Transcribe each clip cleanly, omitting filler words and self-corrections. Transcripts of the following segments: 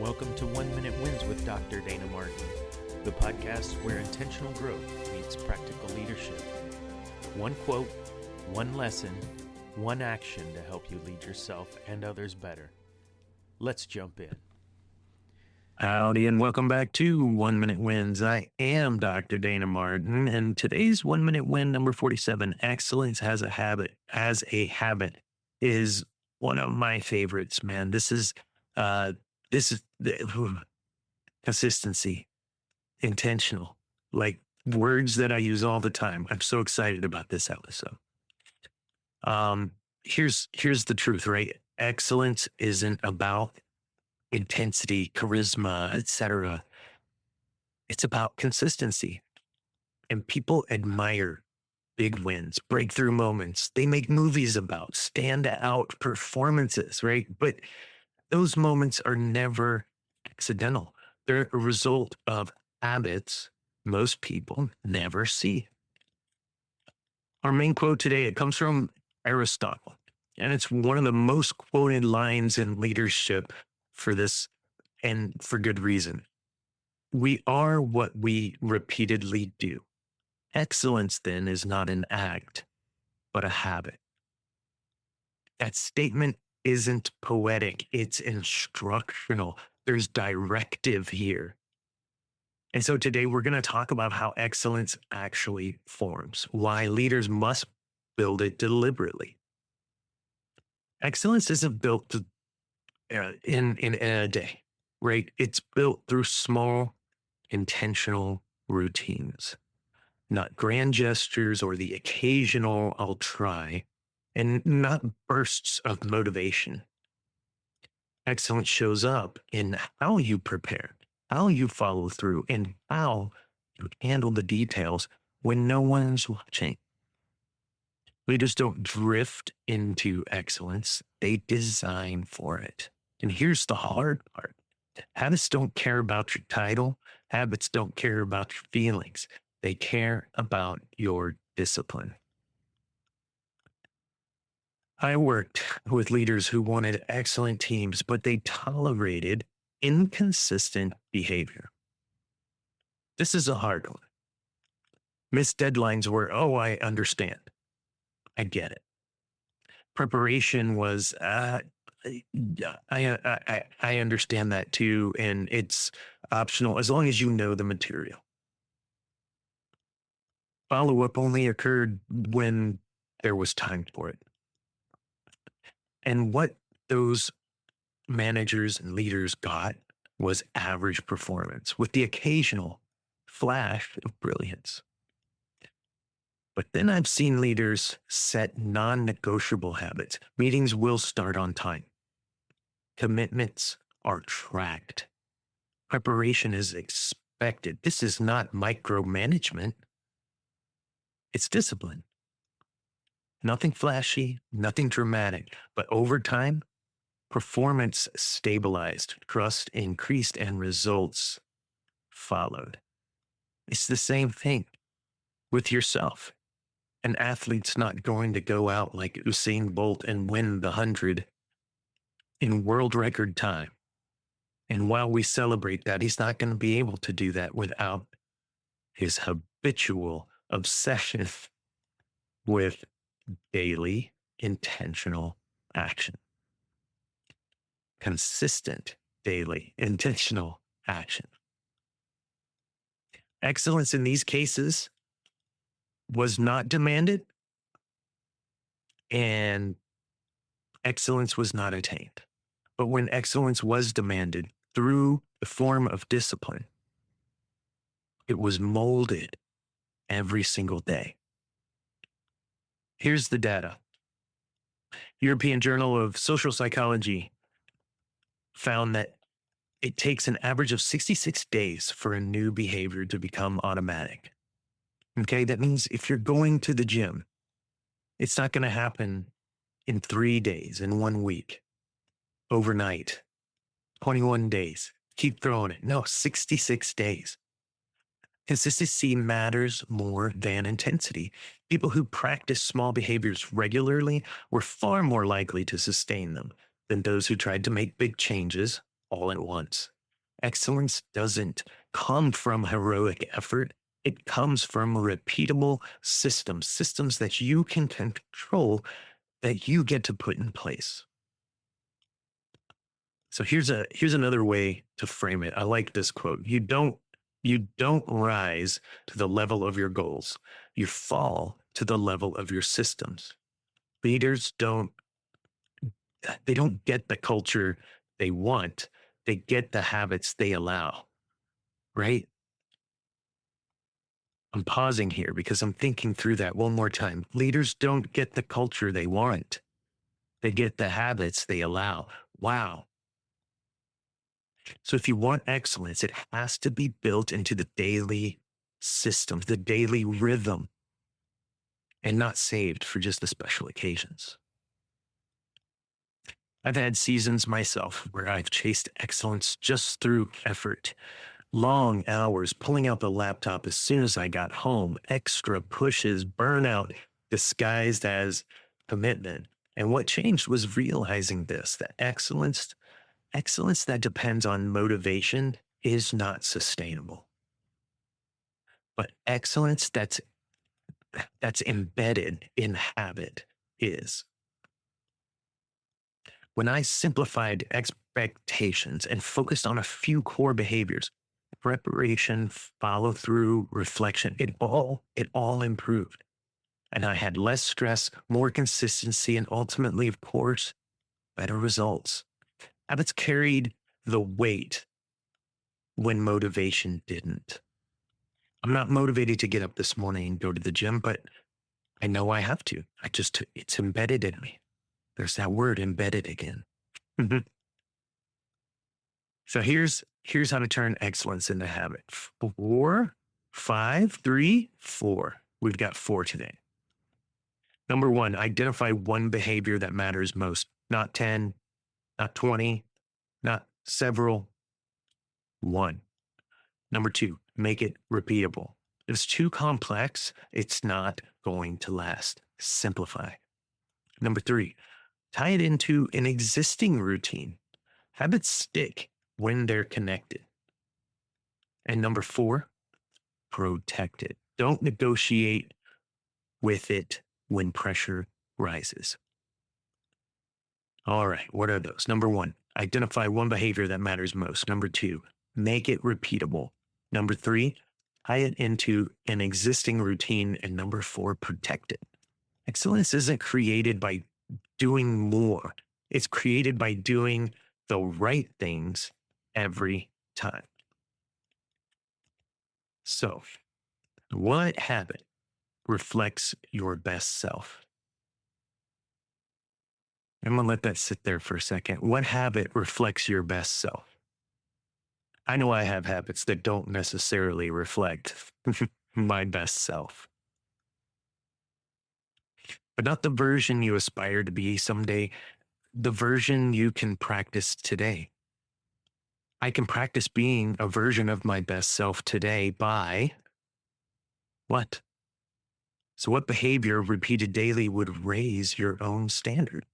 Welcome to 1 Minute Wins with Dr. Dana Martin, the podcast where intentional growth meets practical leadership. One quote, one lesson, one action to help you lead yourself and others better. Let's jump in. Howdy, and welcome back to 1 Minute Wins. I am Dr. Dana Martin, and today's 1 Minute Win number 47, Excellence as a Habit, is one of my favorites, man. This is consistency, intentional, like words that I use all the time. I'm so excited about this episode. Here's the truth, right? Excellence isn't about intensity, charisma, etc. It's about consistency. And people admire big wins, breakthrough moments. They make movies about stand out performances, right? But those moments are never accidental. They're a result of habits most people never see. Our main quote today, it comes from Aristotle, and it's one of the most quoted lines in leadership for this, and for good reason. We are what we repeatedly do. Excellence, then, is not an act, but a habit. That statement isn't poetic, it's instructional. There's directive here. And so today we're going to talk about how excellence actually forms, why leaders must build it deliberately. Excellence isn't built in a day, right? It's built through small, intentional routines, not grand gestures or the occasional I'll try, and not bursts of motivation. Excellence shows up in how you prepare, how you follow through, and how you handle the details when no one's watching. Leaders don't drift into excellence, they design for it. And here's the hard part. Habits don't care about your title. Habits don't care about your feelings. They care about your discipline. I worked with leaders who wanted excellent teams, but they tolerated inconsistent behavior. This is a hard one. Missed deadlines were, oh, I understand. I get it. Preparation was, I understand that too, and it's optional as long as you know the material. Follow-up only occurred when there was time for it. And what those managers and leaders got was average performance with the occasional flash of brilliance. But then I've seen leaders set non-negotiable habits. Meetings will start on time. Commitments are tracked. Preparation is expected. This is not micromanagement. It's discipline. Nothing flashy, nothing dramatic, but over time, performance stabilized, trust increased, and results followed. It's the same thing with yourself. An athlete's not going to go out like Usain Bolt and win the 100 in world record time. And while we celebrate that, he's not going to be able to do that without his habitual obsession with daily intentional action. Consistent daily intentional action. Excellence in these cases was not demanded, and excellence was not attained. But when excellence was demanded through the form of discipline, it was molded every single day. Here's the data. European Journal of Social Psychology found that it takes an average of 66 days for a new behavior to become automatic. Okay, that means if you're going to the gym, it's not going to happen in 3 days, in 1 week, overnight, 21 days. Keep throwing it. No, 66 days. Consistency matters more than intensity. People who practice small behaviors regularly were far more likely to sustain them than those who tried to make big changes all at once. Excellence doesn't come from heroic effort. It comes from repeatable systems that you can control, that you get to put in place. So here's another way to frame it. I like this quote. You don't rise to the level of your goals. You fall to the level of your systems. Leaders they don't get the culture they want. They get the habits they allow, right? I'm pausing here because I'm thinking through that one more time. Leaders don't get the culture they want. They get the habits they allow. Wow. So if you want excellence, it has to be built into the daily systems, the daily rhythm, and not saved for just the special occasions. I've had seasons myself where I've chased excellence just through effort. Long hours pulling out the laptop as soon as I got home, extra pushes, burnout disguised as commitment. And what changed was realizing this, that excellence that depends on motivation is not sustainable. But excellence that's embedded in habit is. When I simplified expectations and focused on a few core behaviors, preparation, follow through, reflection, it all improved. And I had less stress, more consistency, and ultimately, of course, better results. Habits carried the weight when motivation didn't. I'm not motivated to get up this morning and go to the gym, but I know I have to. It's embedded in me. There's that word, embedded, again. So here's how to turn excellence into habit. 4, 5, 3, 4. We've got 4 today. Number 1, identify one behavior that matters most. Not 10, not 20, not several. 1. Number 2, make it repeatable. If it's too complex, it's not going to last. Simplify. Number 3, tie it into an existing routine. Habits stick when they're connected. And number 4, protect it. Don't negotiate with it when pressure rises. All right, what are those? Number 1, identify one behavior that matters most. Number 2, make it repeatable. Number 3, tie it into an existing routine. And number 4, protect it. Excellence isn't created by doing more. It's created by doing the right things every time. So, what habit reflects your best self? I'm going to let that sit there for a second. What habit reflects your best self? I know I have habits that don't necessarily reflect my best self, but not the version you aspire to be someday, the version you can practice today. I can practice being a version of my best self today by what? So what behavior repeated daily would raise your own standard?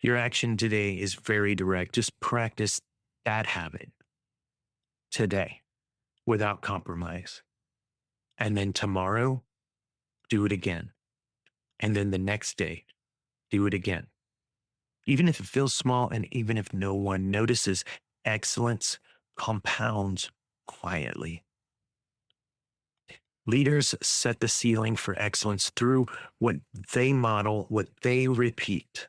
Your action today is very direct. Just practice that habit today without compromise. And then tomorrow, do it again. And then the next day, do it again. Even if it feels small and even if no one notices, excellence compounds quietly. Leaders set the ceiling for excellence through what they model, what they repeat.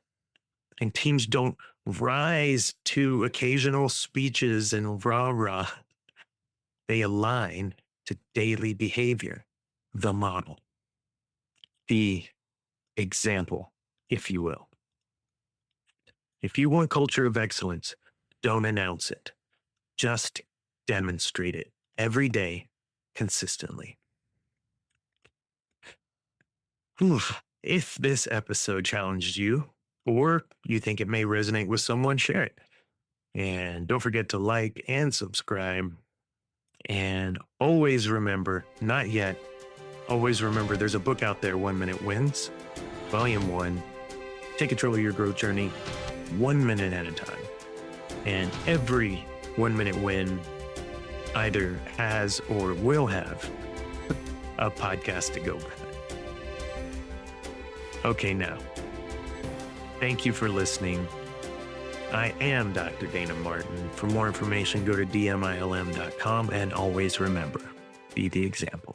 And teams don't rise to occasional speeches and rah-rah. They align to daily behavior, the model, the example, if you will. If you want culture of excellence, don't announce it. Just demonstrate it every day, consistently. If this episode challenged you, or you think it may resonate with someone, share it. And don't forget to like and subscribe. And always remember, not yet, always remember there's a book out there, 1 Minute Wins, Volume 1. Take control of your growth journey 1 minute at a time. And every 1 minute win either has or will have a podcast to go with. Okay, now, thank you for listening. I am Dr. Dana Martin. For more information, go to dmilm.com, and always remember, be the example.